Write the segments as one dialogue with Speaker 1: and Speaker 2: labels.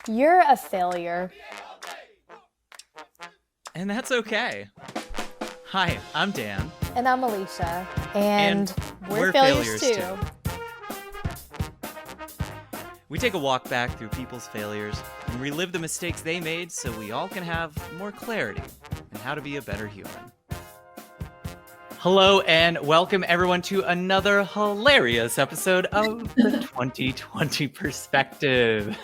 Speaker 1: You're a failure.
Speaker 2: And that's okay. Hi, I'm Dan.
Speaker 1: And I'm Alicia. And we're failures too.
Speaker 2: We take a walk back through people's failures and relive the mistakes they made so we all can have more clarity in how to be a better human. Hello and welcome everyone to another hilarious episode of the 2020 Perspective.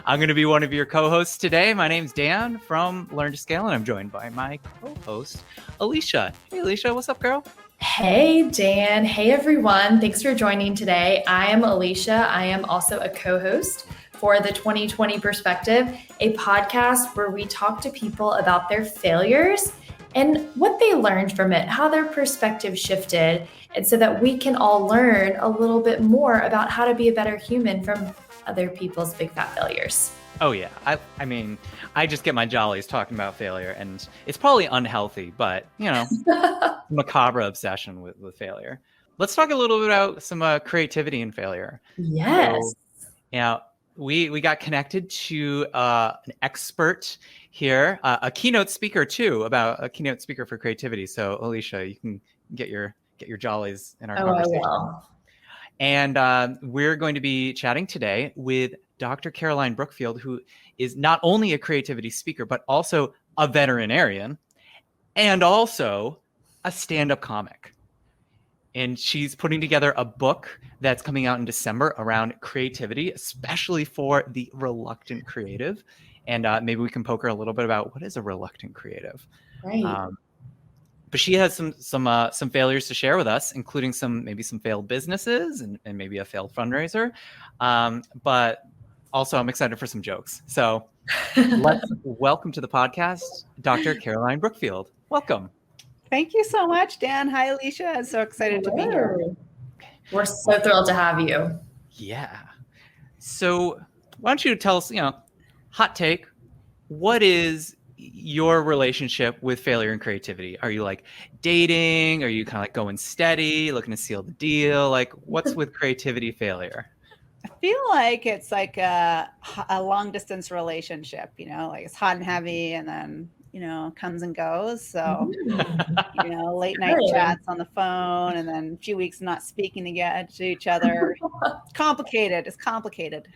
Speaker 2: I'm going to be one of your co-hosts today. My name's Dan from Learn to Scale, and I'm joined by my co-host, Alicia. Hey, Alicia, what's up, girl?
Speaker 3: Hey, Dan. Hey, everyone. Thanks for joining today. I am Alicia. I am also a co-host for the 2020 Perspective, a podcast where we talk to people about their failures and what they learned from it, how their perspective shifted, and so that we can all learn a little bit more about how to be a better human from other people's big fat failures.
Speaker 2: Oh, yeah. I mean, I just get my jollies talking about failure, and it's probably unhealthy, but, you know, macabre obsession with failure. Let's talk a little bit about some creativity and failure.
Speaker 3: Yes.
Speaker 2: So, we got connected to an expert here, a keynote speaker too, about a keynote speaker for creativity. So Alicia, you can get your jollies in our conversation.
Speaker 3: I will.
Speaker 2: And we're going to be chatting today with Dr. Caroline Brookfield, who is not only a creativity speaker, but also a veterinarian and also a stand-up comic. And she's putting together a book that's coming out in December around creativity, especially for the reluctant creative. And maybe we can poke her a little bit about what is a reluctant creative.
Speaker 3: Right.
Speaker 2: But she has some failures to share with us, including some failed businesses and maybe a failed fundraiser. But also, I'm excited for some jokes. So let's welcome to the podcast, Dr. Caroline Brookfield. Welcome.
Speaker 4: Thank you so much, Dan. Hi, Alicia. I'm so excited to be here.
Speaker 3: We're so thrilled to have you.
Speaker 2: Yeah. So why don't you tell us, hot take, what is your relationship with failure and creativity? Are you like dating? Are you kind of like going steady, looking to seal the deal? Like what's with creativity failure?
Speaker 4: I feel like it's like a long distance relationship, like it's hot and heavy and then, comes and goes. So, late night chats on the phone and then a few weeks not speaking to each other. Complicated. It's complicated.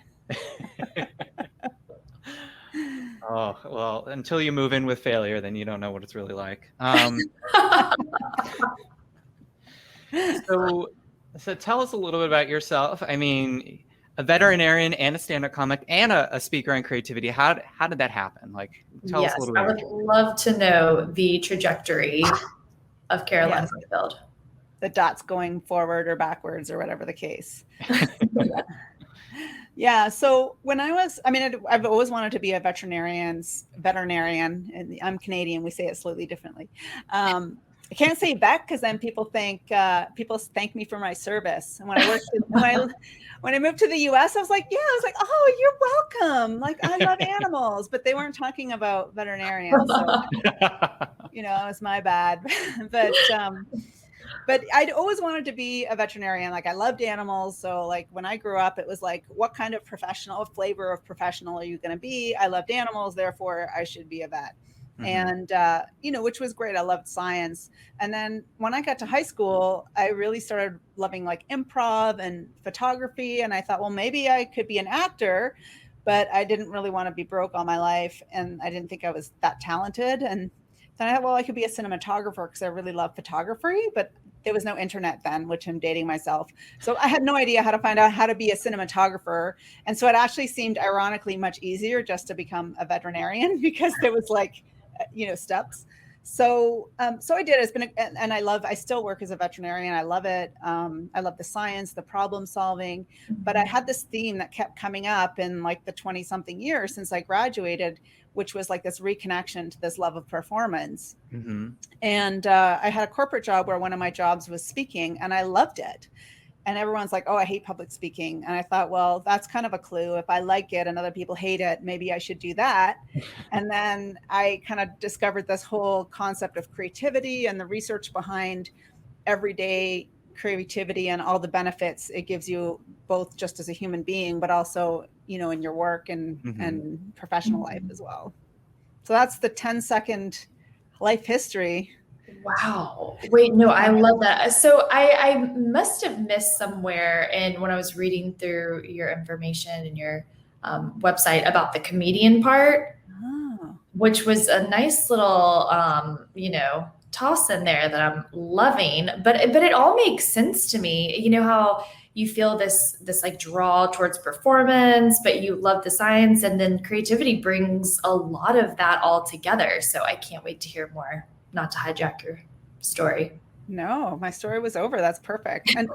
Speaker 2: Oh, well, until you move in with failure, then you don't know what it's really like. So tell us a little bit about yourself. I mean, a veterinarian and a stand-up comic and a speaker on creativity. How did that happen? Like, tell us a little bit.
Speaker 3: I would love to know the trajectory of Caroline Brookfield.
Speaker 4: The dots going forward or backwards or whatever the case. Yeah. So when I've always wanted to be a veterinarian, and I'm Canadian. We say it slightly differently. I can't say vet because then people thank me for my service. And when I moved to the US, I was like, oh, you're welcome. Like I love animals, but they weren't talking about veterinarians. So, it was my bad. But I'd always wanted to be a veterinarian. Like I loved animals. So like when I grew up, it was like, what kind of flavor of professional are you going to be? I loved animals. Therefore I should be a vet. Mm-hmm. And, which was great. I loved science. And then when I got to high school, I really started loving like improv and photography. And I thought, well, maybe I could be an actor, but I didn't really want to be broke all my life. And I didn't think I was that talented. And then I thought, well, I could be a cinematographer because I really love photography, but there was no internet then, which I'm dating myself. So I had no idea how to find out how to be a cinematographer. And so it actually seemed ironically much easier just to become a veterinarian because there was like, steps. So I did. It's been, I still work as a veterinarian. I love it. I love the science, the problem solving, but I had this theme that kept coming up in like the 20 something years since I graduated, which was like this reconnection to this love of performance. Mm-hmm. And I had a corporate job where one of my jobs was speaking and I loved it. And everyone's like, oh, I hate public speaking. And I thought, well, that's kind of a clue. If I like it and other people hate it, maybe I should do that. And then I kind of discovered this whole concept of creativity and the research behind everyday creativity and all the benefits it gives you, both just as a human being, but also, in your work and professional life as well. So that's the 10-second life history.
Speaker 3: Wow. Wait, no, I love that. So I must have missed somewhere when I was reading through your information and your website about the comedian part, which was a nice little, toss in there that I'm loving. But it all makes sense to me. You know how you feel this like draw towards performance, but you love the science, and then creativity brings a lot of that all together. So I can't wait to hear more. Not to hijack your story.
Speaker 4: No, my story was over. That's perfect. And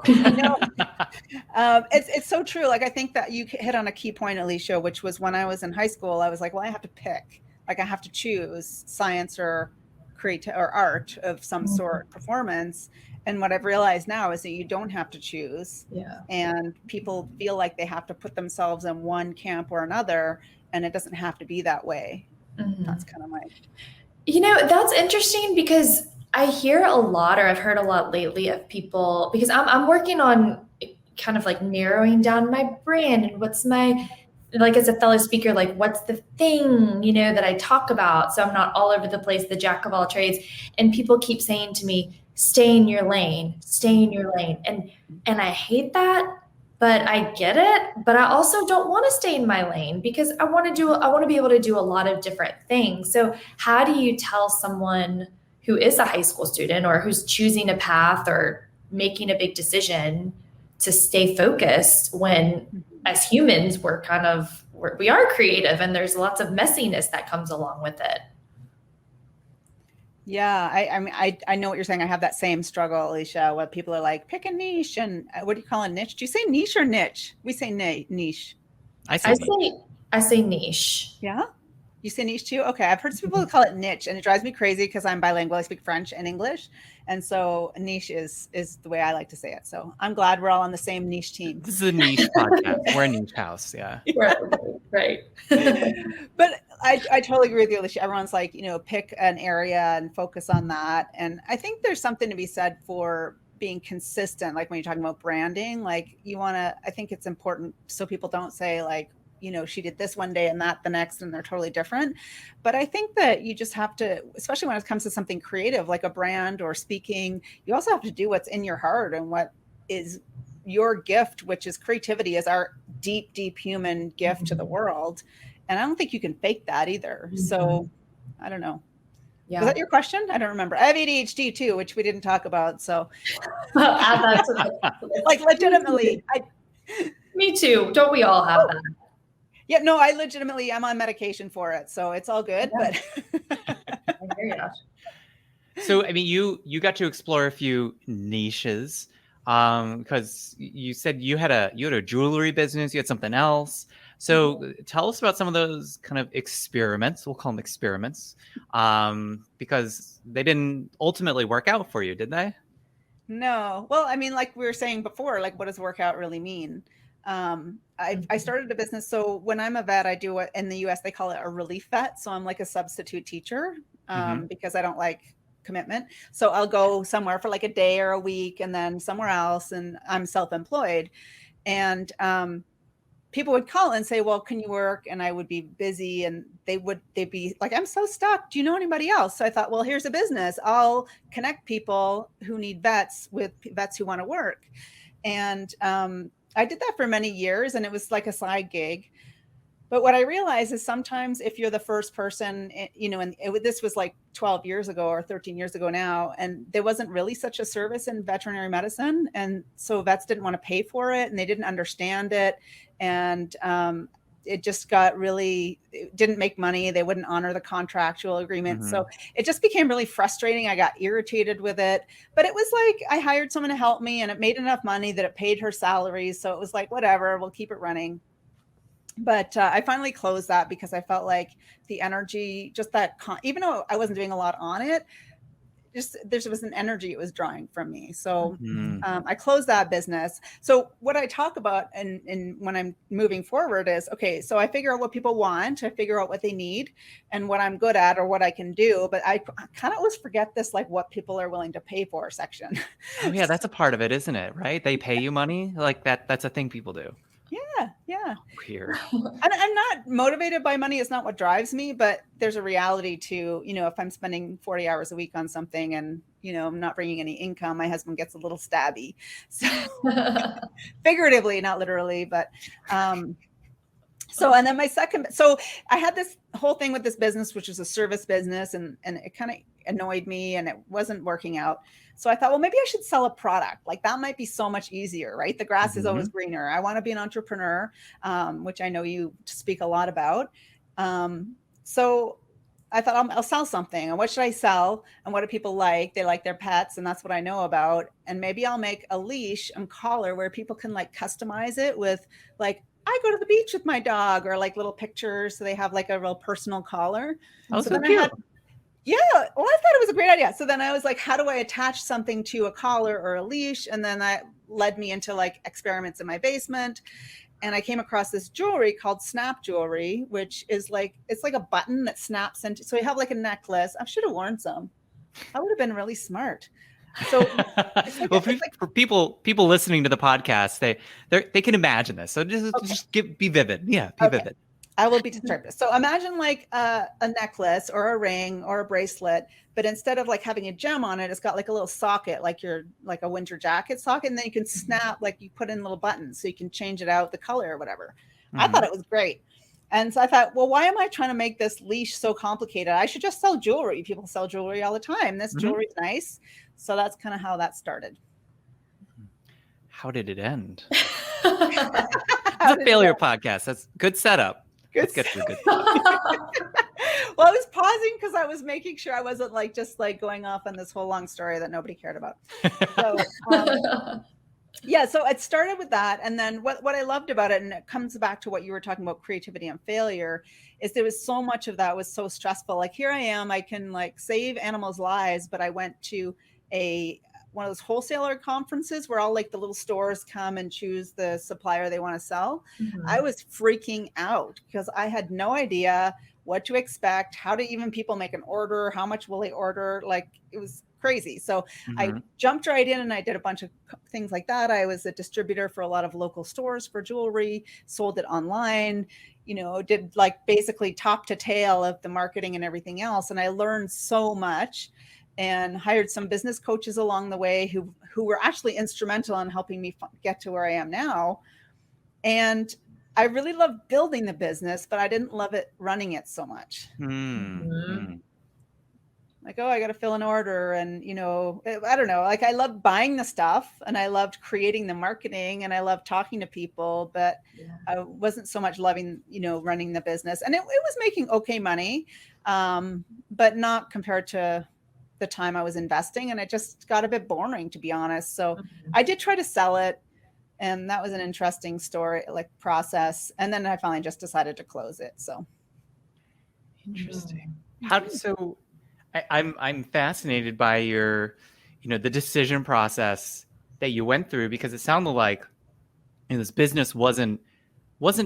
Speaker 4: it's so true. Like, I think that you hit on a key point, Alicia, which was when I was in high school, I was like, well, I have to pick. Like, I have to choose science or creative or art of some sort, performance. And what I've realized now is that you don't have to choose.
Speaker 3: Yeah.
Speaker 4: And people feel like they have to put themselves in one camp or another, and it doesn't have to be that way. That's kind of my...
Speaker 3: That's interesting, because I hear a lot, or I've heard a lot lately of people, because I'm working on kind of like narrowing down my brand and what's my, like, as a fellow speaker, like, what's the thing, that I talk about. So I'm not all over the place, the jack of all trades. And people keep saying to me, stay in your lane, stay in your lane. And I hate that. But I get it. But I also don't want to stay in my lane, because I want to be able to do a lot of different things. So how do you tell someone who is a high school student or who's choosing a path or making a big decision to stay focused when, as humans, we are creative, and there's lots of messiness that comes along with it?
Speaker 4: Yeah, I know what you're saying. I have that same struggle, Alicia, where people are like, pick a niche. And what do you call a niche? Do you say niche or niche? We say niche.
Speaker 2: I
Speaker 3: say niche.
Speaker 4: Yeah? You say niche too? Okay, I've heard some people call it niche, and it drives me crazy because I'm bilingual. I speak French and English. And so niche is the way I like to say it. So I'm glad we're all on the same niche team.
Speaker 2: This is a niche podcast. We're a niche house, yeah.
Speaker 3: Right.
Speaker 4: But I totally agree with you, Alicia. Everyone's like, pick an area and focus on that. And I think there's something to be said for being consistent. Like when you're talking about branding, like I think it's important so people don't say like, she did this one day and that the next, and they're totally different. But I think that you just have to, especially when it comes to something creative, like a brand or speaking, you also have to do what's in your heart and what is your gift, which is creativity, is our deep, deep human gift to the world. And I don't think you can fake that either. So I don't know. Yeah. Was that your question? I don't remember. I have ADHD too, which we didn't talk about. So like legitimately.
Speaker 3: Me too. Don't we all have that?
Speaker 4: Yeah, no, I'm on medication for it. So it's all good. Yeah. But
Speaker 2: So, I mean, you got to explore a few niches because you said you had a jewelry business, you had something else. So tell us about some of those kind of experiments. We'll call them experiments because they didn't ultimately work out for you, did they?
Speaker 4: No. Well, I mean, like we were saying before, like what does workout really mean? I started a business. So when I'm a vet, I do what in the US, they call it a relief vet. So I'm like a substitute teacher because I don't like commitment. So I'll go somewhere for like a day or a week and then somewhere else. And I'm self-employed. And people would call and say, well, can you work? And I would be busy and they'd be like, I'm so stuck. Do you know anybody else? So I thought, well, here's a business. I'll connect people who need vets with vets who want to work. And I did that for many years and it was like a side gig. But what I realized is sometimes if you're the first person, and this was like 12 years ago or 13 years ago now, and there wasn't really such a service in veterinary medicine. And so vets didn't want to pay for it and they didn't understand it. And it just it didn't make money. They wouldn't honor the contractual agreement. So it just became really frustrating. I got irritated with it, but it was like, I hired someone to help me and it made enough money that it paid her salaries. So it was like, whatever, we'll keep it running. But I finally closed that because I felt like the energy, just that, even though I wasn't doing a lot on it, there was an energy it was drawing from me. So
Speaker 2: Mm.
Speaker 4: I closed that business. So what I talk about and when I'm moving forward is, okay, so I figure out what people want, I figure out what they need and what I'm good at or what I can do. But I kind of always forget this, like what people are willing to pay for section.
Speaker 2: Oh yeah, that's a part of it, isn't it? Right? They pay you money, like that's a thing people do.
Speaker 4: Yeah.
Speaker 2: Weird.
Speaker 4: And I'm not motivated by money. It's not what drives me, but there's a reality to, if I'm spending 40 hours a week on something and, I'm not bringing any income, my husband gets a little stabby. So figuratively, not literally, but, and then so I had this whole thing with this business, which was a service business, and it kind of annoyed me and it wasn't working out. So I thought, well, maybe I should sell a product. Like that might be so much easier, right? The grass is always greener. I want to be an entrepreneur, which I know you speak a lot about. So I thought I'll sell something. And what should I sell? And what do people like? They like their pets, and that's what I know about. And maybe I'll make a leash and collar where people can like customize it with like, I go to the beach with my dog, or like little pictures. So they have like a real personal collar.
Speaker 2: Oh,
Speaker 4: so
Speaker 2: so
Speaker 4: then
Speaker 2: cute.
Speaker 4: well, I thought it was a great idea. So then I was like, how do I attach something to a collar or a leash? And then that led me into like experiments in my basement. And I came across this jewelry called snap jewelry, which is like, it's like a button that snaps into, so you have like a necklace. I should have worn some. I would have been really smart. So
Speaker 2: well, for people listening to the podcast, they can imagine this. So just be vivid. Yeah, be vivid.
Speaker 4: I will be disturbed. So imagine like a necklace or a ring or a bracelet, but instead of like having a gem on it, it's got like a little socket, like a winter jacket socket, and then you can snap, like you put in little buttons so you can change it out, the color or whatever. I thought it was great. And so I thought, well, why am I trying to make this leash so complicated? I should just sell jewelry. People sell jewelry all the time. This jewelry is nice. So that's kind of how that started.
Speaker 2: How did it end? It's a failure podcast. That's good setup. Let's get to a good
Speaker 4: well, I was pausing because I was making sure I wasn't like just like going off on this whole long story that nobody cared about. So so it started with that. And then what I loved about it, and it comes back to what you were talking about, creativity and failure, is there was so much of that was so stressful. Like here I am, I can like save animals' lives, but I went to one of those wholesaler conferences where all like the little stores come and choose the supplier they want to sell. I was freaking out because I had no idea what to expect, how do even people make an order, how much will they order? Like it was crazy. So I jumped right in and I did a bunch of things like that. I was a distributor for a lot of local stores for jewelry, sold it online, did like basically top to tail of the marketing and everything else. And I learned so much and hired some business coaches along the way who were actually instrumental in helping me get to where I am now. And I really loved building the business, but I didn't love it running it so much. Like, I got to fill an order. And, I don't know, like I loved buying the stuff and I loved creating the marketing and I loved talking to people, but I wasn't so much loving, running the business. And it was making okay money, but not compared to the time I was investing. And it just got a bit boring, to be honest. So I did try to sell it. And that was an interesting story, like process. And then I finally just decided to close it. So
Speaker 2: interesting. I'm fascinated by your, the decision process that you went through, because it sounded like this business wasn't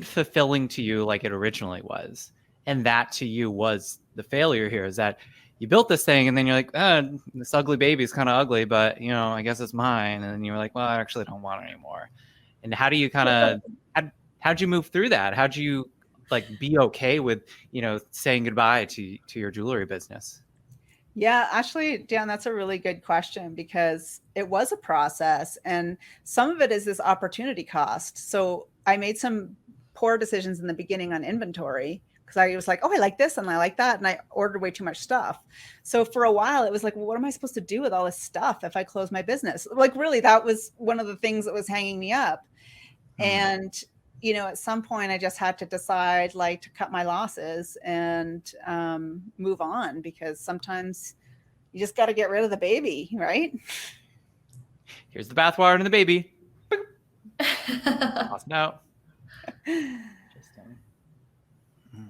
Speaker 2: fulfilling to you like it originally was. And that to you was the failure here, is that you built this thing and then you're like, this ugly baby is kind of ugly, but I guess it's mine. And then you're like, well, I actually don't want it anymore. And how do you how'd you move through that? How'd you like be okay with, saying goodbye to your jewelry business?
Speaker 4: Yeah, actually, Dan, that's a really good question, because it was a process and some of it is this opportunity cost. So I made some poor decisions in the beginning on inventory, because I was like, I like this and I like that. And I ordered way too much stuff. So for a while it was like, well, what am I supposed to do with all this stuff if I close my business? Like really, that was one of the things that was hanging me up. And, at some point I just had to decide like to cut my losses and move on, because sometimes you just got to get rid of the baby, right?
Speaker 2: Here's the bathwater and the baby. Toss it out.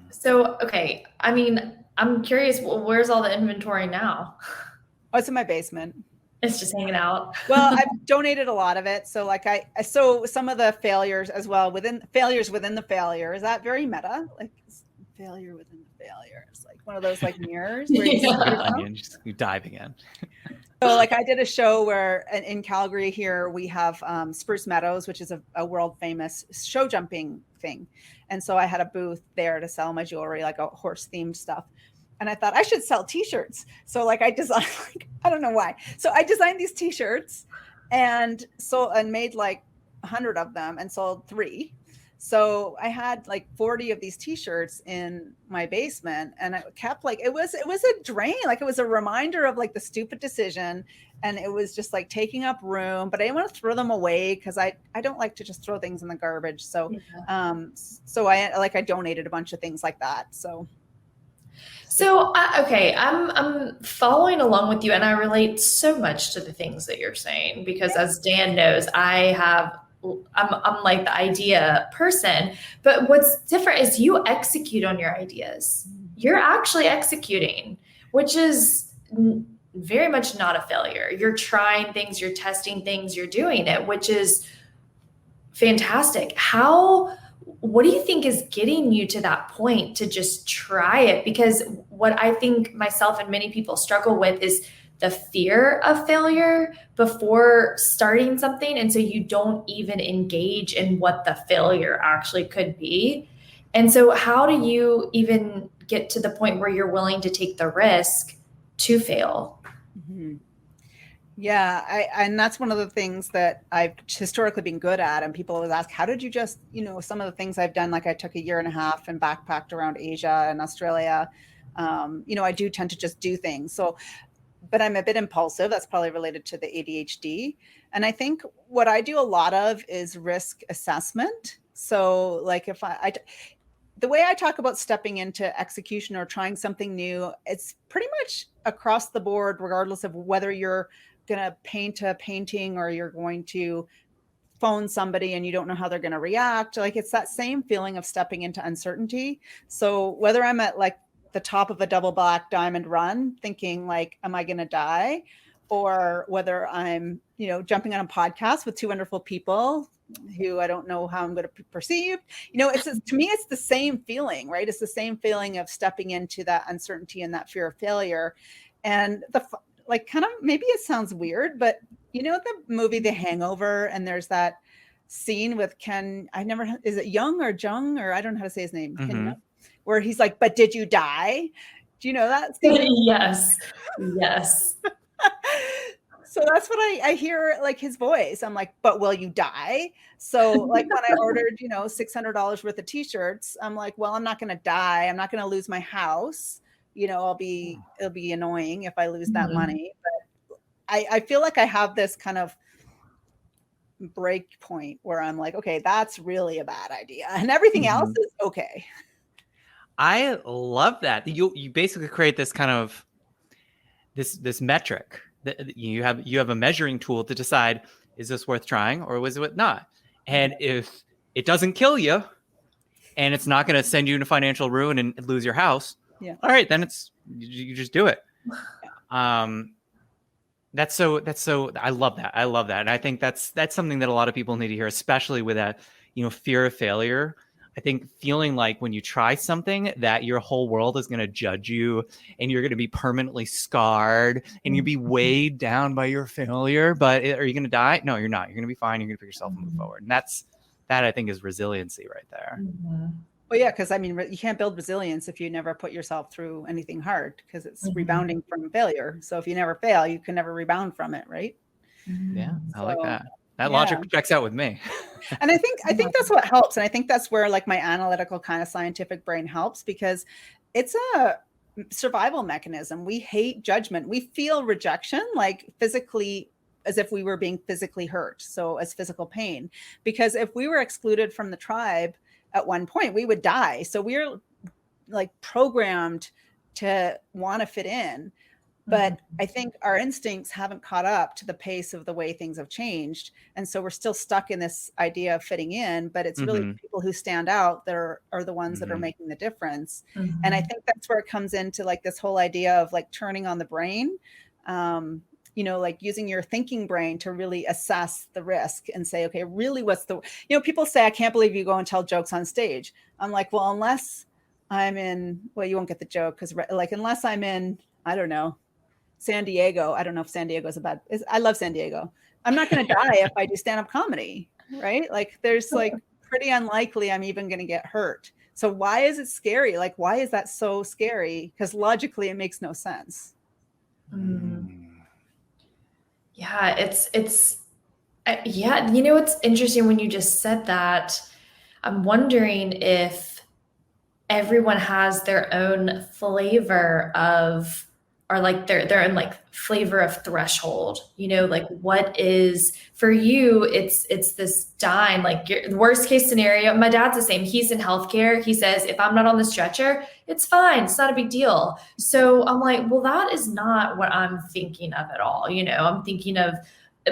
Speaker 3: So, okay. I mean, I'm curious, where's all the inventory now?
Speaker 4: Oh, it's in my basement.
Speaker 3: It's just hanging out.
Speaker 4: Well, I've donated a lot of it. So like so some of the failures as well within the failure. Is that very meta? Like failure within the failure. It's like one of those like mirrors where you see yourself.
Speaker 2: Onion, just you dive again.
Speaker 4: So like I did a show where in Calgary here, we have Spruce Meadows, which is a world famous show jumping thing. And so I had a booth there to sell my jewelry, like a horse themed stuff. And I thought I should sell t-shirts. So like I designed, like, I don't know why. So I designed these t-shirts and made like 100 of them and sold 3. So I had like 40 of these t-shirts in my basement, and I kept like, it was a drain. Like it was a reminder of like the stupid decision. And it was just like taking up room, but I didn't want to throw them away because I don't like to just throw things in the garbage. So, so I donated a bunch of things like that. So
Speaker 3: okay, I'm following along with you, and I relate so much to the things that you're saying because, as Dan knows, I'm like the idea person. But what's different is you execute on your ideas. You're actually executing, which is very much not a failure. You're trying things, you're testing things, you're doing it, which is fantastic. What do you think is getting you to that point to just try it? Because what I think myself and many people struggle with is the fear of failure before starting something. And so you don't even engage in what the failure actually could be. And so how do you even get to the point where you're willing to take the risk to fail?
Speaker 4: Mm-hmm. Yeah. And that's one of the things that I've historically been good at. And people always ask, how did you just, some of the things I've done, like I took 1.5 years and backpacked around Asia and Australia. I do tend to just do things. But I'm a bit impulsive. That's probably related to the ADHD. And I think what I do a lot of is risk assessment. So like if the way I talk about stepping into execution or trying something new, it's pretty much across the board, regardless of whether you're going to paint a painting or you're going to phone somebody and you don't know how they're going to react. Like it's that same feeling of stepping into uncertainty. So whether I'm at like the top of a double black diamond run thinking like, am I going to die? Or whether I'm, jumping on a podcast with 2 wonderful people who I don't know how I'm going to perceive, to me, it's the same feeling, right? It's the same feeling of stepping into that uncertainty and that fear of failure. And maybe it sounds weird, but the movie, The Hangover, and there's that scene with is it Young or Jung, or I don't know how to say his name,
Speaker 2: Mm-hmm.
Speaker 4: where he's like, but did you die? Do you know that scene?
Speaker 3: Yes.
Speaker 4: So that's what I hear, like his voice. I'm like, but will you die? So like when I ordered, $600 worth of t-shirts, I'm like, well, I'm not going to die. I'm not going to lose my house. It'll be annoying if I lose that money. But I feel like I have this kind of break point where I'm like, okay, that's really a bad idea. And everything else is okay.
Speaker 2: I love that. You basically create this kind of this metric that you have a measuring tool to decide, is this worth trying or was it not? And if it doesn't kill you and it's not going to send you into financial ruin and lose your house, all right, then you just do it. That's so I love that. And I think that's something that a lot of people need to hear, especially with that, fear of failure. I think feeling like when you try something that your whole world is going to judge you and you're going to be permanently scarred and you'll be weighed down by your failure. But are you going to die? No, you're not. You're going to be fine. You're going to pick yourself and move forward. And that I think is resiliency right there.
Speaker 3: Mm-hmm.
Speaker 4: Well, yeah, because you can't build resilience if you never put yourself through anything hard, because it's rebounding from failure. So if you never fail, you can never rebound from it, right?
Speaker 2: Yeah, I like that. That logic checks out with me.
Speaker 4: And I think that's what helps. And I think that's where like my analytical kind of scientific brain helps, because it's a survival mechanism. We hate judgment. We feel rejection, like physically, as if we were being physically hurt. So as physical pain, because if we were excluded from the tribe at one point, we would die. So we're like programmed to want to fit in. But I think our instincts haven't caught up to the pace of the way things have changed. And so we're still stuck in this idea of fitting in, but it's really people who stand out that are the ones that are making the difference. And I think that's where it comes into like this whole idea of like turning on the brain. like using your thinking brain to really assess the risk and say, okay, really people say, I can't believe you go and tell jokes on stage. I'm like, well, unless I'm in, well, you won't get the joke because like, unless I'm in, I don't know, San Diego. I don't know if San Diego is I love San Diego. I'm not going to die if I do stand-up comedy, right? Like there's like pretty unlikely I'm even going to get hurt. So why is it scary? Like, why is that so scary? Because logically it makes no sense.
Speaker 3: Yeah, yeah. It's interesting when you just said that. I'm wondering if everyone has their own flavor of, or like their own like flavor of threshold, like what is for you, it's this dime, like the worst case scenario. My dad's the same. He's in healthcare. He says, if I'm not on the stretcher, it's fine. It's not a big deal. So I'm like, well, that is not what I'm thinking of at all. I'm thinking of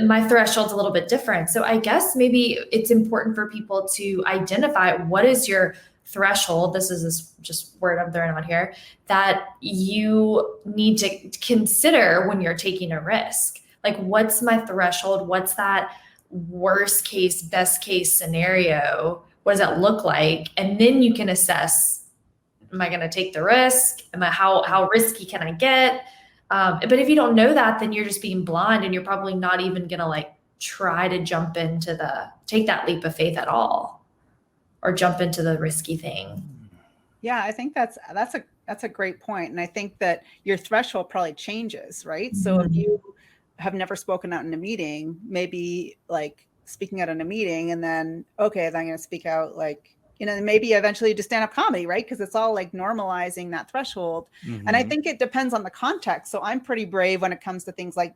Speaker 3: my threshold's a little bit different. So I guess maybe it's important for people to identify what is your threshold. This is this just word I'm throwing out here that you need to consider when you're taking a risk. Like, what's my threshold? What's that worst case, best case scenario? What does that look like? And then you can assess, am I going to take the risk? How risky can I get? But if you don't know that, then you're just being blind and you're probably not even going to like try to take that leap of faith at all. Or jump into the risky thing.
Speaker 4: Yeah, I think that's a great point. And I think that your threshold probably changes, right? So if you have never spoken out in a meeting, maybe like speaking out in a meeting and then, okay, then I'm going to speak out like, maybe eventually do stand-up comedy, right? Because it's all like normalizing that threshold. And I think it depends on the context. So I'm pretty brave when it comes to things like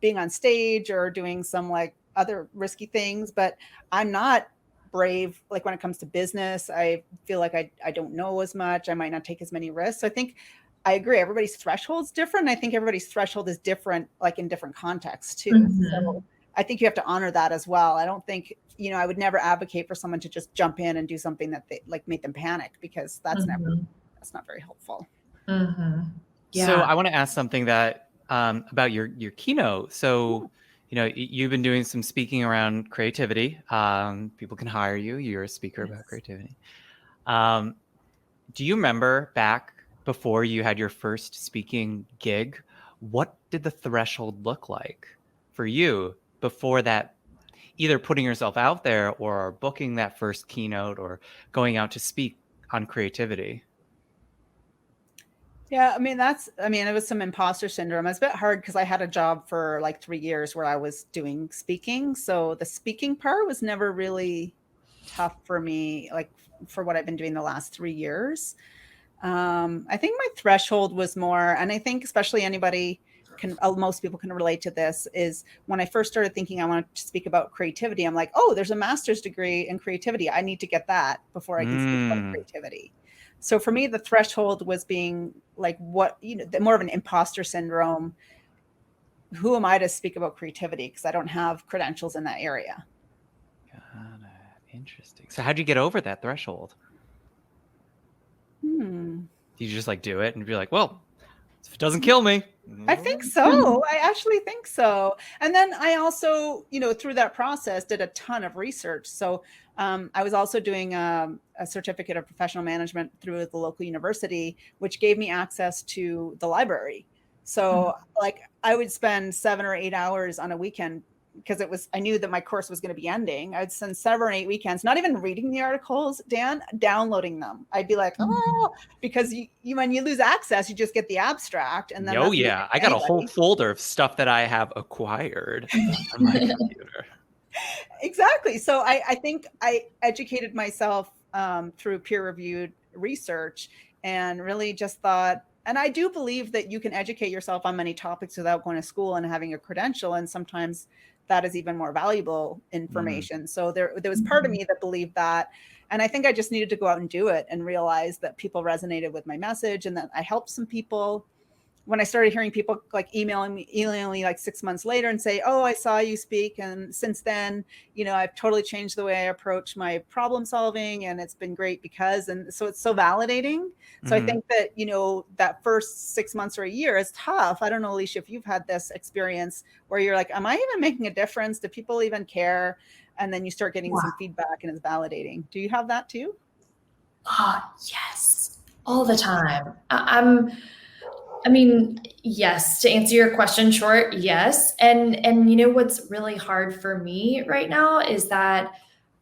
Speaker 4: being on stage or doing some like other risky things, but I'm not brave like when it comes to business. I feel like I don't know as much. I might not take as many risks. So I think I agree. Everybody's threshold is different. I think everybody's threshold is different, like in different contexts too. So I think you have to honor that as well. I don't think, I would never advocate for someone to just jump in and do something that they like make them panic, because that's not very helpful.
Speaker 3: Yeah.
Speaker 2: So I want to ask something that about your keynote. So you've been doing some speaking around creativity. People can hire you. You're a speaker about creativity. Do you remember back before you had your first speaking gig, what did the threshold look like for you before that, either putting yourself out there or booking that first keynote or going out to speak on creativity?
Speaker 4: Yeah, it was some imposter syndrome. It's a bit hard because I had a job for like 3 years where I was doing speaking. So the speaking part was never really tough for me, like for what I've been doing the last 3 years. I think my threshold was more, and I think especially most people can relate to this, is when I first started thinking I wanted to speak about creativity, I'm like, oh, there's a master's degree in creativity. I need to get that before I can speak about creativity. So for me, the threshold was being like, more of an imposter syndrome. Who am I to speak about creativity? Because I don't have credentials in that area.
Speaker 2: Got it. Interesting. So how'd you get over that threshold? Did you just like do it and be like, well, if it doesn't kill me?
Speaker 4: I think so. I actually think so. And then I also, through that process, did a ton of research. So I was also doing a certificate of professional management through the local university, which gave me access to the library. So like I would spend 7 or 8 hours on a weekend, because I knew that my course was going to be ending. I'd spend 7 or 8 weekends, not even reading the articles, Dan, downloading them. I'd be like, because when you lose access, you just get the abstract. And then
Speaker 2: I got a whole folder of stuff that I have acquired on my computer.
Speaker 4: Exactly. So I think I educated myself through peer-reviewed research and really just thought, and I do believe that you can educate yourself on many topics without going to school and having a credential. And sometimes that is even more valuable information. So there was part of me that believed that. And I think I just needed to go out and do it and realize that people resonated with my message and that I helped some people. when I started hearing people like emailing me like 6 months later and say, oh, I saw you speak. And since then, I've totally changed the way I approach my problem solving, and it's been great because, and so it's so validating. So I think that, that first 6 months or a year is tough. I don't know, Alicia, if you've had this experience where you're like, am I even making a difference? Do people even care? And then you start getting some feedback and it's validating. Do you have that too?
Speaker 3: Yes, all the time. Yes, to answer your question short, yes. And what's really hard for me right now is that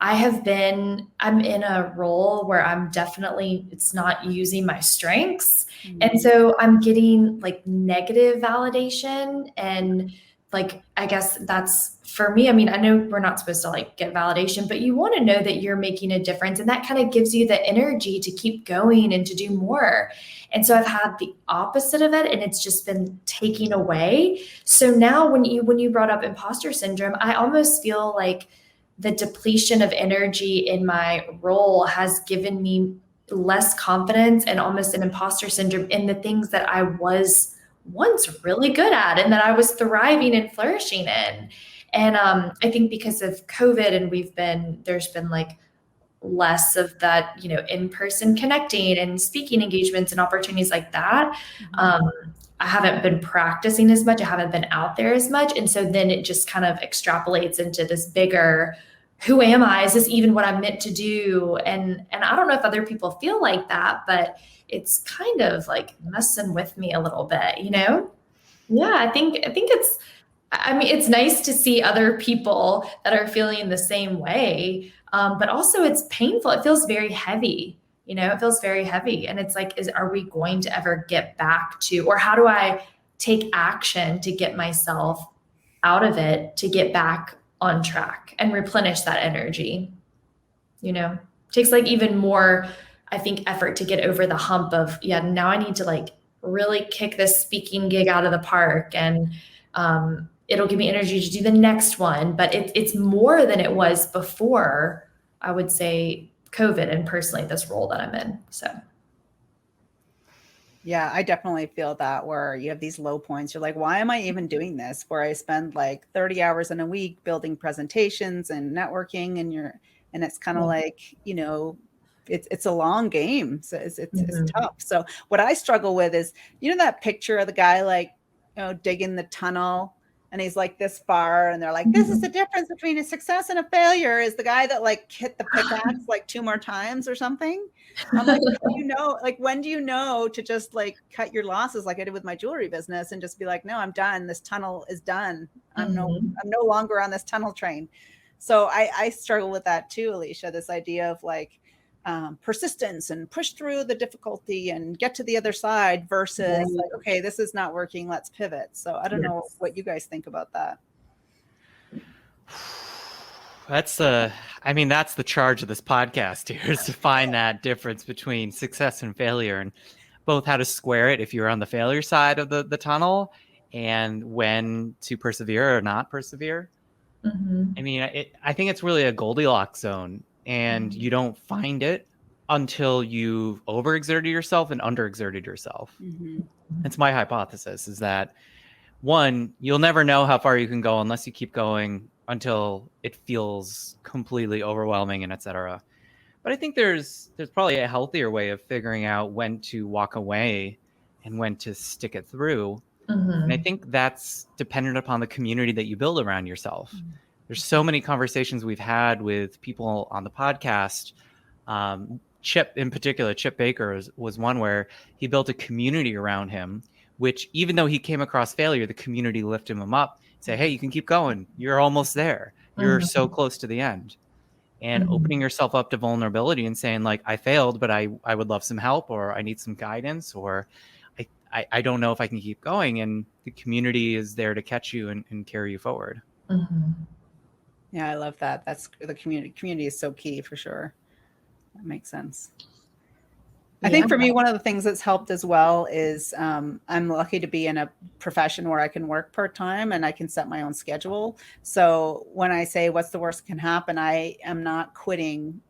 Speaker 3: I'm in a role where it's not using my strengths. Mm-hmm. And so I'm getting like negative validation, and like, I guess that's for me. I mean, I know we're not supposed to like get validation, but you want to know that you're making a difference, and that kind of gives you the energy to keep going and to do more. And so I've had the opposite of it, and it's just been taken away. So now when you brought up imposter syndrome, I almost feel like the depletion of energy in my role has given me less confidence and almost an imposter syndrome in the things that I was once really good at and that I was thriving and flourishing in. And I think because of COVID, and there's been like less of that, in-person connecting and speaking engagements and opportunities like that. I haven't been practicing as much. I haven't been out there as much. And so then it just kind of extrapolates into this bigger, who am I? Is this even what I'm meant to do? And I don't know if other people feel like that, but it's kind of like messing with me a little bit, Yeah, I think it's nice to see other people that are feeling the same way. But also it's painful. It feels very heavy, it feels very heavy. And it's like, are we going to ever get back to, or how do I take action to get myself out of it, to get back on track and replenish that energy? It takes like even more, I think, effort to get over the hump of, now I need to like really kick this speaking gig out of the park, and it'll give me energy to do the next one. But it's more than it was before, I would say, COVID, and personally this role that I'm in. So.
Speaker 4: Yeah, I definitely feel that, where you have these low points. You're like, why am I even doing this? Where I spend like 30 hours in a week building presentations and networking, and it's kind of like, it's a long game. So it's tough. So what I struggle with is, that picture of the guy, like, digging the tunnel, and he's like this far, and they're like, this is the difference between a success and a failure, is the guy that like hit the pickaxe like 2 more times or something. I'm like, when do you know to just like cut your losses, like I did with my jewelry business, and just be like, no, I'm done. This tunnel is done. I'm no longer on this tunnel train. So I struggle with that too, Alicia, this idea of like, persistence and push through the difficulty and get to the other side versus like, okay, this is not working, let's pivot. So I don't know what you guys think about that.
Speaker 2: That's the charge of this podcast here, is to find that difference between success and failure, and both how to square it if you're on the failure side of the tunnel, and when to persevere or not persevere. I think it's really a Goldilocks zone, and you don't find it until you've overexerted yourself and underexerted yourself. That's my hypothesis, is that, one, you'll never know how far you can go unless you keep going until it feels completely overwhelming, and etc. But I think there's probably a healthier way of figuring out when to walk away and when to stick it through. And I think that's dependent upon the community that you build around yourself. There's so many conversations we've had with people on the podcast. Chip in particular, Chip Baker was one where he built a community around him, which, even though he came across failure, the community lifted him up, say, hey, you can keep going. You're almost there. You're so close to the end. And opening yourself up to vulnerability and saying, like, I failed, but I would love some help, or I need some guidance, or I don't know if I can keep going. And the community is there to catch you and carry you forward.
Speaker 4: Yeah, I love that. That's the community. Community is so key, for sure. That makes sense. I think for me, one of the things that's helped as well is I'm lucky to be in a profession where I can work part-time and I can set my own schedule. So when I say what's the worst that can happen, I am not quitting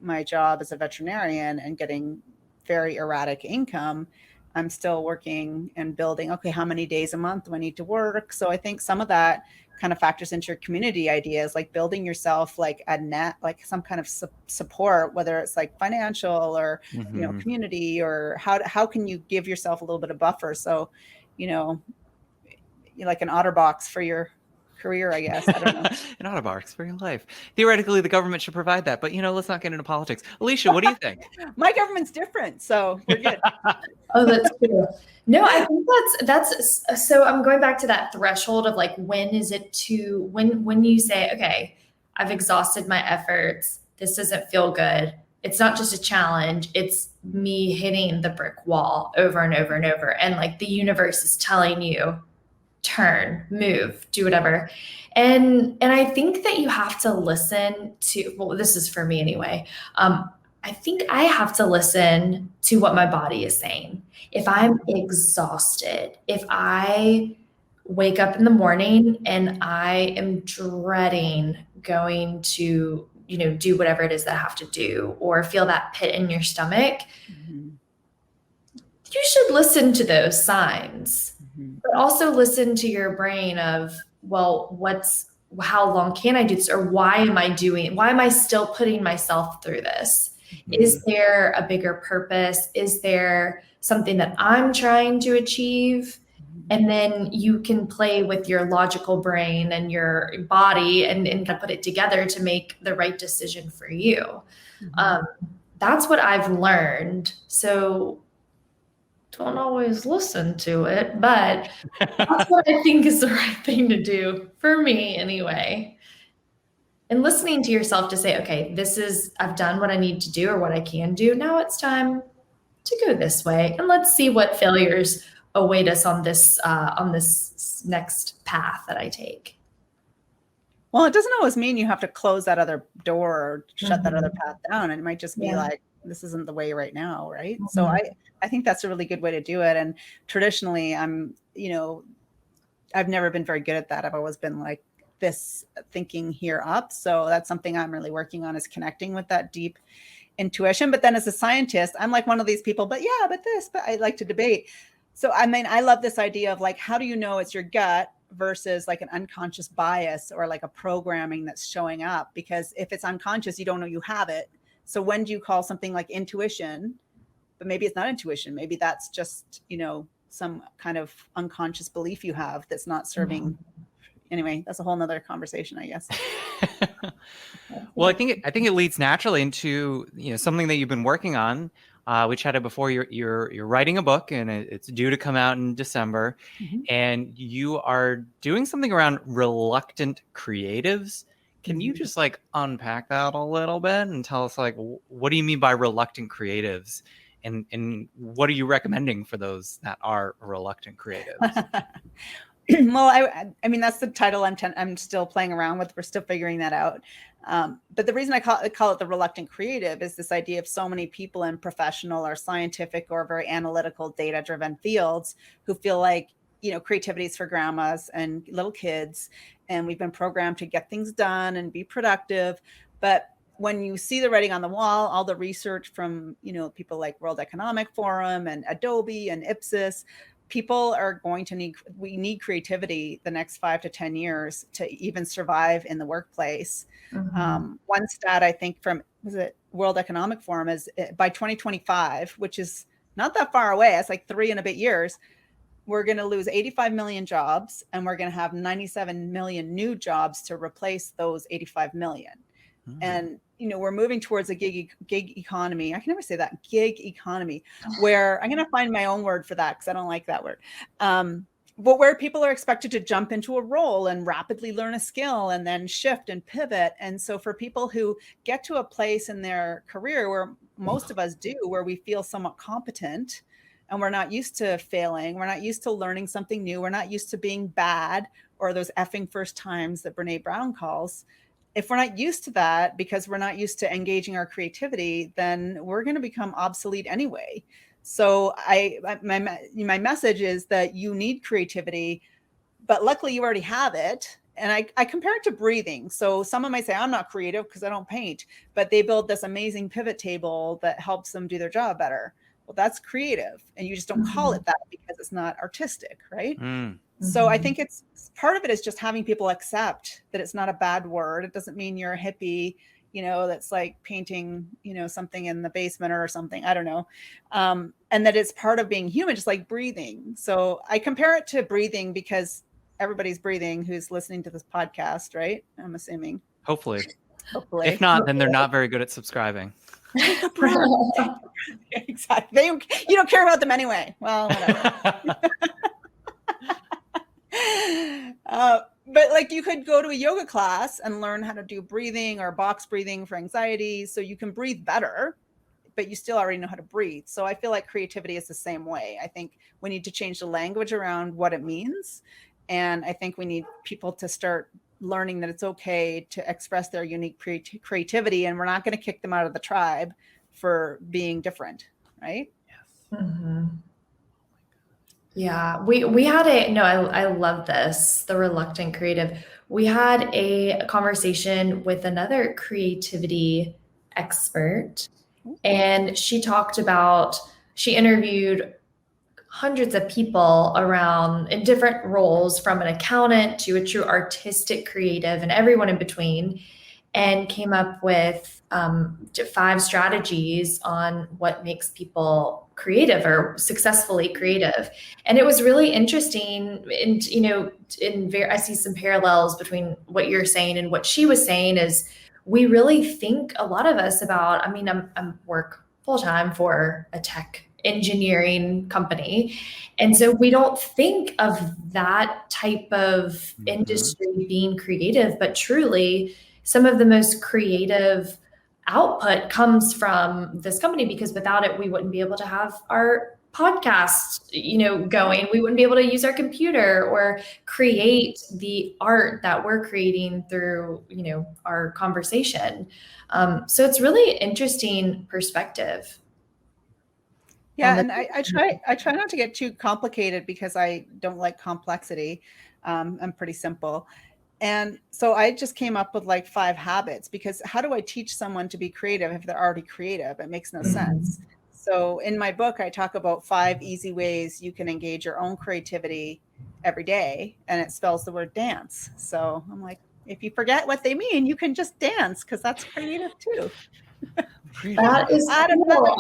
Speaker 4: my job as a veterinarian and getting very erratic income. I'm still working and building, okay, how many days a month do I need to work? So I think some of that kind of factors into your community ideas, like building yourself like a net, like some kind of support, whether it's like financial or, community, or how can you give yourself a little bit of buffer? So, you're like an OtterBox for your career, I guess. I don't know.
Speaker 2: An OtterBox for your life. Theoretically, the government should provide that, but let's not get into politics. Alicia, what do you think?
Speaker 4: My government's different, so we're good.
Speaker 3: Oh, that's true. No, I think that's so I'm going back to that threshold of like, when you say, okay, I've exhausted my efforts, this doesn't feel good. It's not just a challenge, it's me hitting the brick wall over and over and over. And like the universe is telling you, turn, move, do whatever. And I think that you have to listen to, well, this is for me anyway. I think I have to listen to what my body is saying. If I'm exhausted, if I wake up in the morning and I am dreading going to, do whatever it is that I have to do, or feel that pit in your stomach, you should listen to those signs, but also listen to your brain of, well, how long can I do this? Or why am I still putting myself through this? Is there a bigger purpose? Is there something that I'm trying to achieve? And then you can play with your logical brain and your body and kind of put it together to make the right decision for you. That's what I've learned. So don't always listen to it, but that's what I think is the right thing to do for me anyway. And listening to yourself to say, okay, I've done what I need to do or what I can do. Now it's time to go this way. And let's see what failures await us on this next path that I take.
Speaker 4: Well, it doesn't always mean you have to close that other door or shut that other path down. It might just be like, this isn't the way right now, right? So I think that's a really good way to do it. And traditionally, I've never been very good at that. I've always been like this thinking here up. So that's something I'm really working on, is connecting with that deep intuition. But then as a scientist, I'm like one of these people, but I like to debate. So, I mean, I love this idea of like, how do you know it's your gut versus like an unconscious bias or like a programming that's showing up? Because if it's unconscious, you don't know you have it. So when do you call something like intuition? But maybe it's not intuition. Maybe that's just, some kind of unconscious belief you have that's not serving. Anyway, that's a whole nother conversation, I guess.
Speaker 2: Well, I think it leads naturally into, something that you've been working on. We chatted before. You're writing a book, and it's due to come out in December. And you are doing something around reluctant creatives. Can you just like unpack that a little bit and tell us like, what do you mean by reluctant creatives, and what are you recommending for those that are reluctant creatives?
Speaker 4: Well, I mean, that's the title I'm still playing around with. We're still figuring that out. But the reason I call it the reluctant creative is this idea of so many people in professional or scientific or very analytical, data-driven fields who feel like, creativity is for grandmas and little kids, and we've been programmed to get things done and be productive. But when you see the writing on the wall, all the research from, people like World Economic Forum and Adobe and Ipsos, people are going to we need creativity the next 5 to 10 years to even survive in the workplace. One stat I think from World Economic Forum is by 2025, which is not that far away, it's like 3 and a bit years, we're going to lose 85 million jobs, and we're going to have 97 million new jobs to replace those 85 million. And, we're moving towards a gig economy. I can never say that, gig economy, where I'm going to find my own word for that because I don't like that word. But where people are expected to jump into a role and rapidly learn a skill and then shift and pivot. And so for people who get to a place in their career where most of us do, where we feel somewhat competent and we're not used to failing, we're not used to learning something new, we're not used to being bad, or those effing first times that Brene Brown calls. If we're not used to that because we're not used to engaging our creativity, then we're going to become obsolete anyway. So my message is that you need creativity, but luckily you already have it. And I compare it to breathing. So someone might say, I'm not creative because I don't paint, but they build this amazing pivot table that helps them do their job better. Well, that's creative, and you just don't call it that because it's not artistic, right?
Speaker 2: Mm.
Speaker 4: So I think it's part of it is just having people accept that it's not a bad word. It doesn't mean you're a hippie, that's like painting, something in the basement or something. I don't know. And that it's part of being human, just like breathing. So I compare it to breathing because everybody's breathing who's listening to this podcast, right? I'm assuming.
Speaker 2: Hopefully. If not, then they're not very good at subscribing.
Speaker 4: Exactly. You don't care about them anyway. Well, whatever. But like you could go to a yoga class and learn how to do breathing or box breathing for anxiety, so you can breathe better, but you still already know how to breathe. So I feel like creativity is the same way. I think we need to change the language around what it means. And I think we need people to start learning that it's okay to express their unique creativity, and we're not going to kick them out of the tribe for being different, right?
Speaker 2: Yes.
Speaker 3: Mm-hmm. Yeah, we had I love this, the reluctant creative. We had a conversation with another creativity expert, and she interviewed hundreds of people around in different roles, from an accountant to a true artistic creative and everyone in between, and came up with 5 strategies on what makes people creative or successfully creative. And it was really interesting. And, I see some parallels between what you're saying and what she was saying. Is we really think, a lot of us, about, I'm work full-time for a tech engineering company. And so we don't think of that type of industry being creative, but truly some of the most creative output comes from this company, because without it, we wouldn't be able to have our podcast, going. We wouldn't be able to use our computer or create the art that we're creating through, our conversation. So it's really interesting perspective.
Speaker 4: Yeah, and I try not to get too complicated because I don't like complexity. I'm pretty simple. And so I just came up with like 5 habits, because how do I teach someone to be creative if they're already creative? It makes no sense. So in my book, I talk about 5 easy ways you can engage your own creativity every day, and it spells the word dance. So I'm like, if you forget what they mean, you can just dance, because that's creative too.
Speaker 3: That is cool.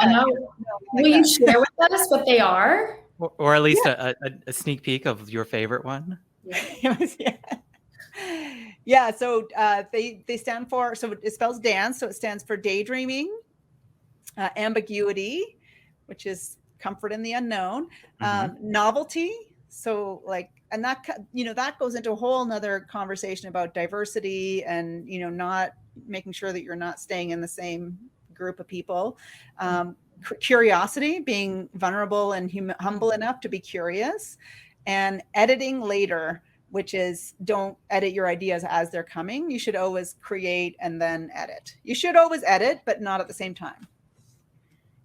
Speaker 3: Will you share with us what they are?
Speaker 2: Or at least a sneak peek of your favorite one?
Speaker 4: Yeah. So they stand for, so it spells dance. So it stands for daydreaming, ambiguity, which is comfort in the unknown, novelty. So like, and that, that goes into a whole nother conversation about diversity and, not making sure that you're not staying in the same group of people. Curiosity, being vulnerable and humble enough to be curious, and editing later, which is don't edit your ideas as they're coming. You should always create and then edit. You should always edit, but not at the same time.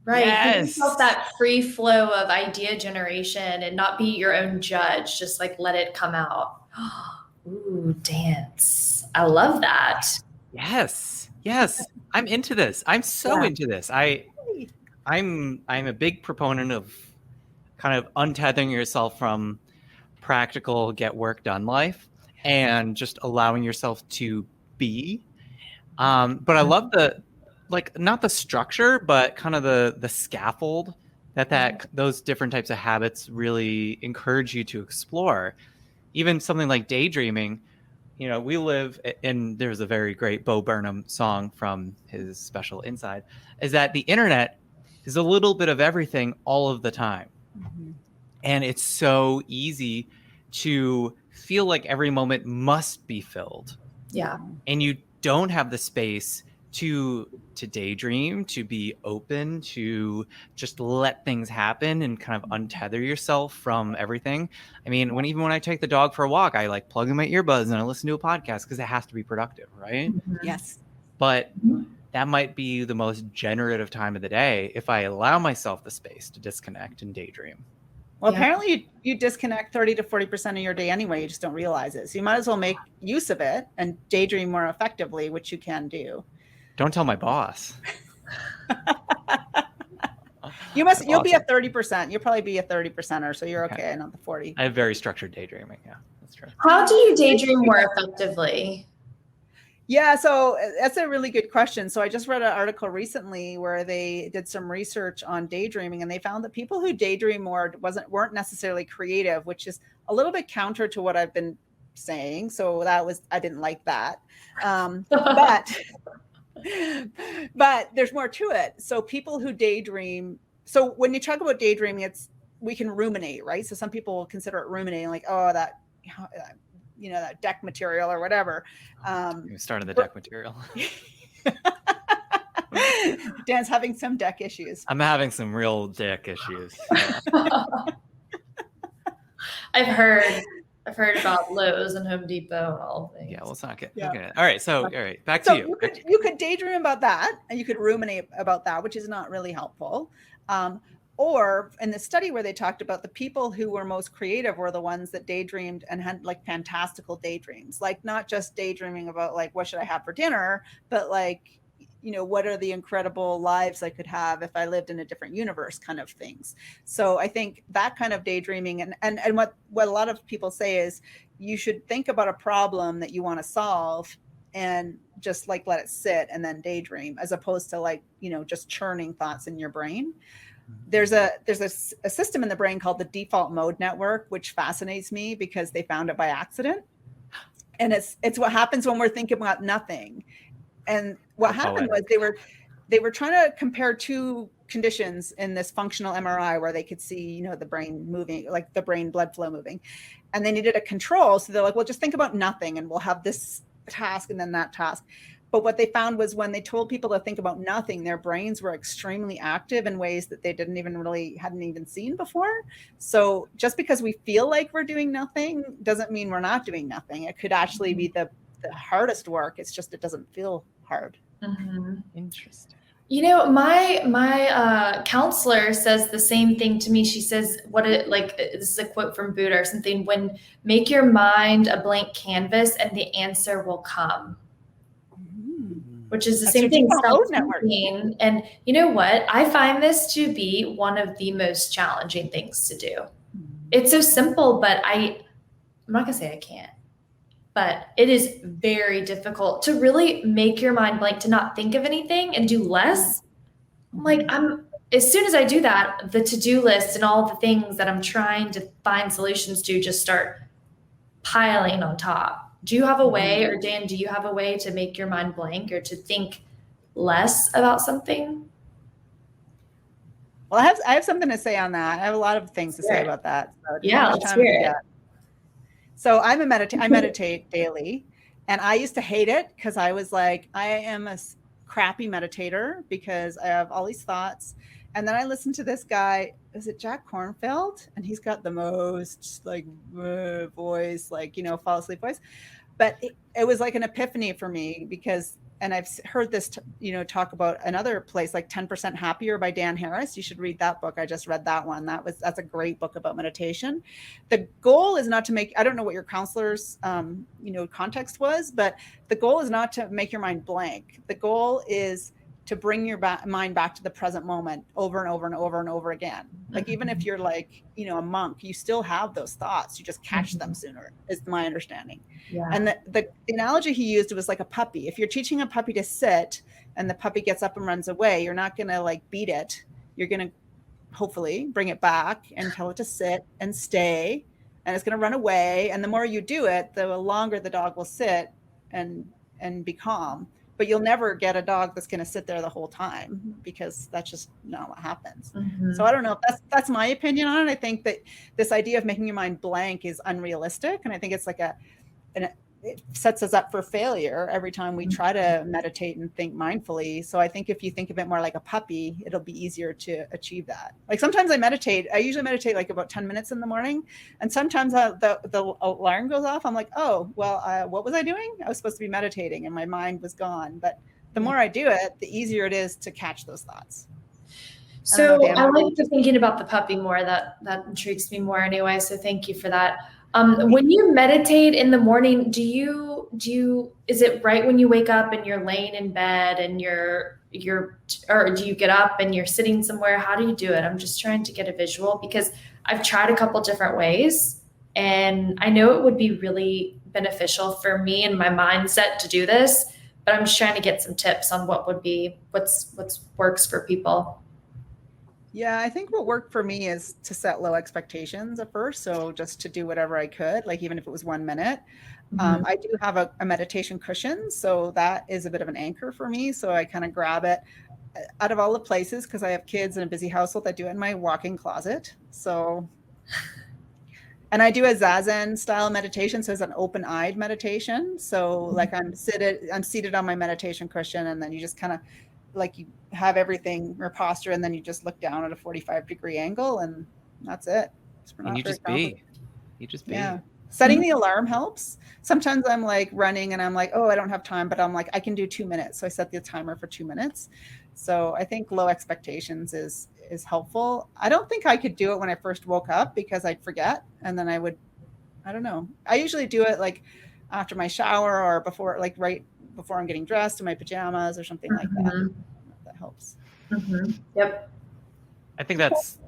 Speaker 3: Right. Yes. That free flow of idea generation and not be your own judge. Just like let it come out. Ooh, dance. I love that.
Speaker 2: Yes. I'm into this. I'm so into this. I'm a big proponent of kind of untethering yourself from practical get work done life and just allowing yourself to be. But I love not the structure, but kind of the scaffold that those different types of habits really encourage you to explore. Even something like daydreaming, we live in, there's a very great Bo Burnham song from his special Inside, is that the internet is a little bit of everything all of the time. And it's so easy to feel like every moment must be filled.
Speaker 3: Yeah.
Speaker 2: And you don't have the space to daydream, to be open, to just let things happen and kind of untether yourself from everything. I mean, when I take the dog for a walk, I like plug in my earbuds and I listen to a podcast because it has to be productive, right?
Speaker 4: Yes.
Speaker 2: But that might be the most generative time of the day if I allow myself the space to disconnect and daydream.
Speaker 4: Well, apparently you disconnect 30 to 40% of your day anyway. You just don't realize it. So you might as well make use of it and daydream more effectively, which you can do.
Speaker 2: Don't tell my boss.
Speaker 4: You'll be a 30%. You'll probably be a 30%er, so you're okay, not the 40.
Speaker 2: I have very structured daydreaming. Yeah, that's true.
Speaker 3: How do you daydream more effectively?
Speaker 4: Yeah, so that's a really good question. So I just read an article recently where they did some research on daydreaming, and they found that people who daydream more weren't necessarily creative, which is a little bit counter to what I've been saying. So I didn't like that. But there's more to it. So people who daydream. So when you talk about daydreaming, we can ruminate, right? So some people will consider it ruminating, like, oh, that deck material or whatever.
Speaker 2: You started the deck material.
Speaker 4: Dan's having some deck issues.
Speaker 2: I'm having some real deck issues.
Speaker 3: I've heard about Lowe's and Home Depot and all things.
Speaker 2: Yeah, well, it's not good. Yeah. Okay. All right. Back to you.
Speaker 4: You could daydream about that, and you could ruminate about that, which is not really helpful. Or in the study where they talked about the people who were most creative were the ones that daydreamed and had like fantastical daydreams, like not just daydreaming about like, what should I have for dinner, but like, what are the incredible lives I could have if I lived in a different universe kind of things. So I think that kind of daydreaming and what a lot of people say is you should think about a problem that you want to solve and just like let it sit and then daydream, as opposed to like, just churning thoughts in your brain. There's a system in the brain called the default mode network, which fascinates me because they found it by accident. And it's what happens when we're thinking about nothing. And what happened was they were trying to compare two conditions in this functional MRI where they could see, the brain moving, like the brain blood flow moving. And they needed a control. So they're like, well, just think about nothing and we'll have this task and then that task. But what they found was when they told people to think about nothing, their brains were extremely active in ways that they hadn't even seen before. So just because we feel like we're doing nothing doesn't mean we're not doing nothing. It could actually be the hardest work. It's just, it doesn't feel hard.
Speaker 3: Mm-hmm.
Speaker 2: Interesting.
Speaker 3: My counselor says the same thing to me. She says, this is a quote from Buddha or something, when make your mind a blank canvas and the answer will come. Which is the same thing. And you know what? I find this to be one of the most challenging things to do. It's so simple, but I'm not gonna say I can't, but it is very difficult to really make your mind blank, to not think of anything and do less. As soon as I do that, the to-do list and all the things that I'm trying to find solutions to just start piling on top. Do you have a way, or Dan, do you have a way to make your mind blank or to think less about something?
Speaker 4: Well, I have something to say on that. I have a lot of things to say about that. So
Speaker 3: let's hear it.
Speaker 4: So I meditate daily, and I used to hate it because I was like, I am a crappy meditator because I have all these thoughts. And then I listened to this guy, is it Jack Kornfield? And he's got the most like voice, like, fall asleep voice. But it was like an epiphany for me because, and I've heard this, talk about another place like 10% Happier by Dan Harris. You should read that book. I just read that one. That's a great book about meditation. The goal is not to make, I don't know what your counselor's, context was, but the goal is not to make your mind blank. The goal is to bring your mind back to the present moment over and over and over and over again. Like, even if you're like, a monk, you still have those thoughts. You just catch them sooner, is my understanding. Yeah. And the analogy he used was like a puppy. If you're teaching a puppy to sit and the puppy gets up and runs away, you're not going to like beat it. You're going to hopefully bring it back and tell it to sit and stay, and it's going to run away. And the more you do it, the longer the dog will sit and be calm. But you'll never get a dog that's going to sit there the whole time, because that's just not what happens. Mm-hmm. So I don't know if that's my opinion on it. I think that this idea of making your mind blank is unrealistic. And I think it's like it sets us up for failure every time we try to meditate and think mindfully. So I think if you think of it more like a puppy, it'll be easier to achieve that. Like sometimes I usually meditate like about 10 minutes in the morning. And sometimes the alarm goes off. I'm like, oh, well, what was I doing? I was supposed to be meditating and my mind was gone. But the more I do it, the easier it is to catch those thoughts.
Speaker 3: So I like the thinking about the puppy more. That intrigues me more anyway. So thank you for that. When you meditate in the morning, is it right when you wake up and you're laying in bed and you're or do you get up and you're sitting somewhere? How do you do it? I'm just trying to get a visual because I've tried a couple different ways, and I know it would be really beneficial for me and my mindset to do this, but I'm just trying to get some tips on what's works for people.
Speaker 4: Yeah, I think what worked for me is to set low expectations at first. So just to do whatever I could, like even if it was 1 minute. I do have a meditation cushion. So that is a bit of an anchor for me. So I kind of grab it out of all the places, because I have kids and a busy household. I do it in my walk-in closet. So, and I do a Zazen style meditation. So it's an open-eyed meditation. So like I'm seated on my meditation cushion, and then you just kind of like you have everything, your posture, and then you just look down at a 45-degree angle, and that's it.
Speaker 2: And you just be.
Speaker 4: Yeah. Setting the alarm helps. Sometimes I'm like running and I'm like, oh, I don't have time, but I'm like, I can do 2 minutes. So I set the timer for 2 minutes. So I think low expectations is helpful. I don't think I could do it when I first woke up, because I'd forget. And then I don't know. I usually do it like after my shower or before, like right before I'm getting dressed in my pajamas or something like that. That helps.
Speaker 3: Yep.
Speaker 2: I think that's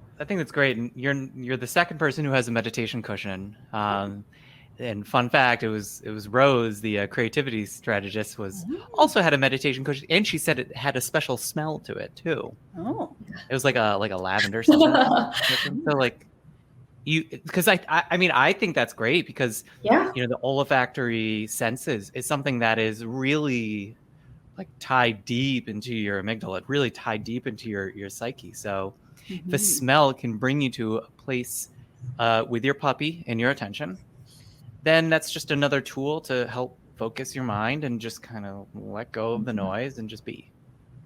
Speaker 2: great. And you're the second person who has a meditation cushion. And fun fact, it was Rose, the creativity strategist, also had a meditation cushion, and she said it had a special smell to it too.
Speaker 4: Oh,
Speaker 2: it was like a lavender something. So like because I mean I think that's great, because the olfactory senses is something that is really like tied deep into your amygdala, really tied deep into your psyche. So if a smell can bring you to a place with your puppy and your attention, then that's just another tool to help focus your mind and just kind of let go of the noise and just be.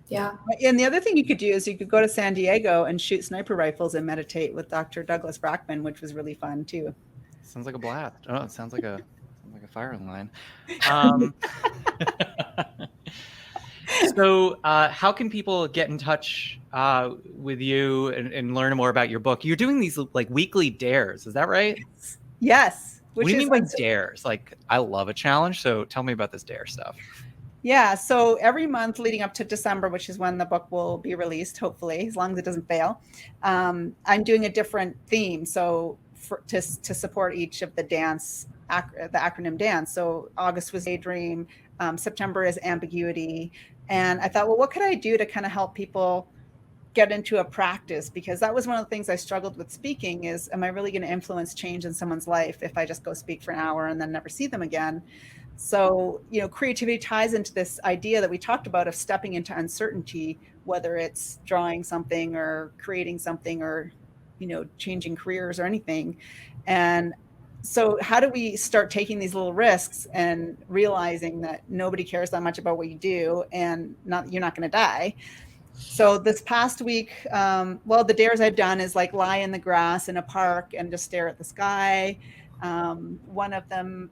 Speaker 3: Yeah.
Speaker 4: And the other thing you could do is you could go to San Diego and shoot sniper rifles and meditate with Dr. Douglas Brackman, which was really fun too.
Speaker 2: Sounds like a blast. Oh, it sounds like a firing line. So how can people get in touch with you and learn more about your book? You're doing these like weekly dares. Is that right?
Speaker 4: Yes.
Speaker 2: What do you mean by dares? Like, I love a challenge. So tell me about this dare stuff.
Speaker 4: Yeah. So every month leading up to December, which is when the book will be released, hopefully, as long as it doesn't fail, I'm doing a different theme. So to support each of the acronym dance. So August was Daydream. September is Ambiguity. And I thought, well, what could I do to kind of help people get into a practice? Because that was one of the things I struggled with speaking is, am I really going to influence change in someone's life if I just go speak for an hour and then never see them again? So, creativity ties into this idea that we talked about of stepping into uncertainty, whether it's drawing something or creating something or, changing careers or anything. And so how do we start taking these little risks and realizing that nobody cares that much about what you do and you're not going to die? So this past week, the dares I've done is like lie in the grass in a park and just stare at the sky. One of them,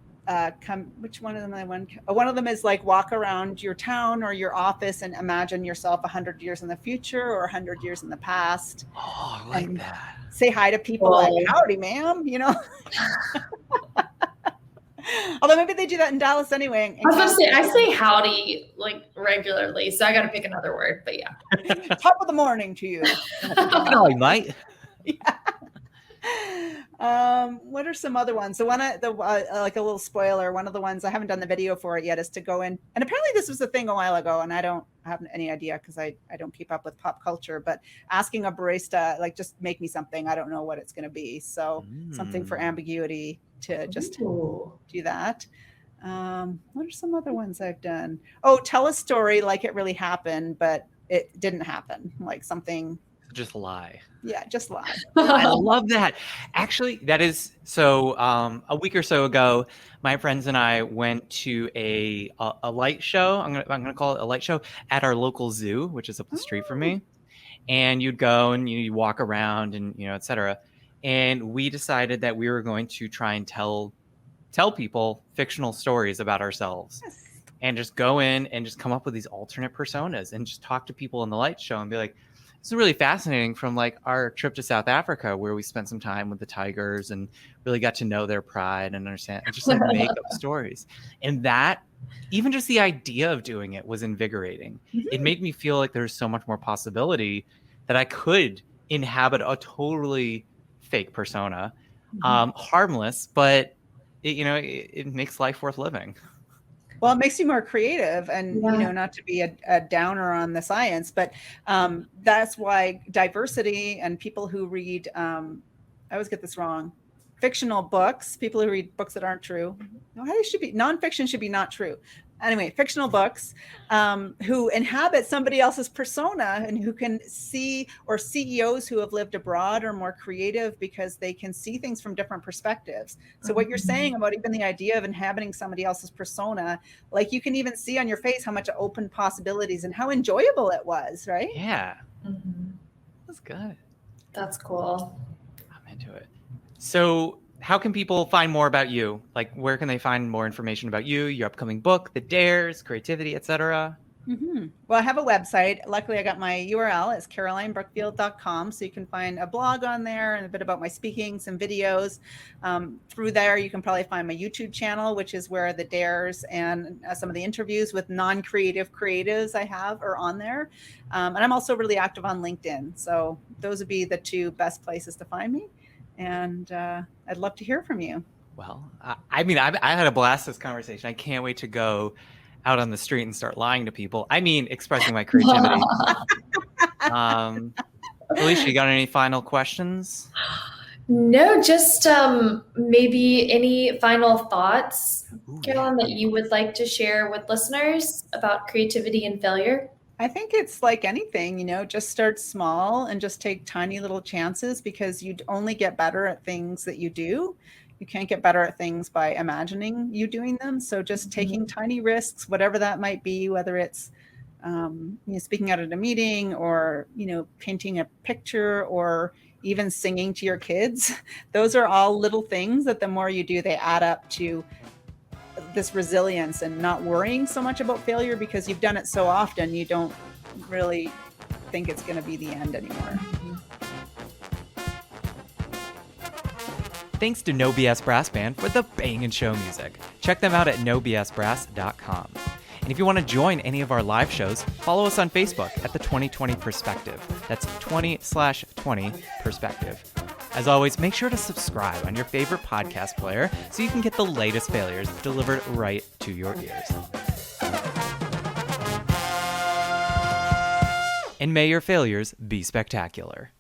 Speaker 4: which one of them? One of them is like walk around your town or your office and imagine yourself 100 years in the future or 100 years in the past.
Speaker 2: Oh, I like that.
Speaker 4: Say hi to people like, howdy, ma'am, Although maybe they do that in Dallas anyway.
Speaker 3: I was going to say, I say howdy like regularly, so I got to pick another word, but yeah.
Speaker 4: Top of the morning to you.
Speaker 2: Howdy, mate.
Speaker 4: Yeah. What are some other ones? So like a little spoiler, one of the ones I haven't done the video for it yet is to go in, and apparently this was a thing a while ago, and I don't have any idea because I don't keep up with pop culture, but asking a barista, like, just make me something. I don't know what it's going to be. So something for ambiguity to just do that. What are some other ones I've done? Oh, tell a story like it really happened, but it didn't happen. Like something.
Speaker 2: Just lie.
Speaker 4: Yeah, just lie.
Speaker 2: I love that. Actually, that is so. A week or so ago, my friends and I went to a light show. I'm gonna call it a light show at our local zoo, which is up the street from me. And you'd go and you walk around and et cetera. And we decided that we were going to try and tell people fictional stories about ourselves.
Speaker 4: Yes.
Speaker 2: And just go in and just come up with these alternate personas and just talk to people in the light show and be like, it's really fascinating from like our trip to South Africa, where we spent some time with the tigers and really got to know their pride and understand and just like make up stories. And that, even just the idea of doing it was invigorating. It made me feel like there's so much more possibility that I could inhabit a totally fake persona, harmless, but it makes life worth living.
Speaker 4: Well, it makes you more creative and, not to be a downer on the science, but that's why diversity and people who read, I always get this wrong, fictional books, people who read books that aren't true. No, nonfiction should be not true. Anyway, fictional books who inhabit somebody else's persona and who can see, or CEOs who have lived abroad are more creative because they can see things from different perspectives. So what you're saying about even the idea of inhabiting somebody else's persona, like you can even see on your face how much open possibilities and how enjoyable it was, right?
Speaker 2: Yeah. That's good.
Speaker 3: That's cool.
Speaker 2: I'm into it. So how can people find more about you? Like, where can they find more information about you, your upcoming book, the dares, creativity, etc.?
Speaker 4: Well, I have a website. Luckily, I got my URL. It's carolinebrookfield.com. So you can find a blog on there and a bit about my speaking, some videos. Through there, you can probably find my YouTube channel, which is where the dares and some of the interviews with non-creative creatives I have are on there. And I'm also really active on LinkedIn. So those would be the two best places to find me. And I'd love to hear from you.
Speaker 2: Well, I had a blast this conversation. I can't wait to go out on the street and start lying to people. Expressing my creativity. Alicia, you got any final questions?
Speaker 3: No, just maybe any final thoughts, Caroline, that you would like to share with listeners about creativity and failure?
Speaker 4: I think it's like anything, just start small and just take tiny little chances, because you'd only get better at things that you do. You can't get better at things by imagining you doing them. So just taking tiny risks, whatever that might be, whether it's speaking out at a meeting or, painting a picture or even singing to your kids. Those are all little things that the more you do, they add up to this resilience and not worrying so much about failure, because you've done it so often, you don't really think it's going to be the end anymore.
Speaker 2: Thanks to No BS Brass Band for the bangin' show music. Check them out at nobsbrass.com. And if you want to join any of our live shows, follow us on Facebook at the 2020 Perspective. That's 20/20 Perspective. As always, make sure to subscribe on your favorite podcast player so you can get the latest failures delivered right to your ears. And may your failures be spectacular.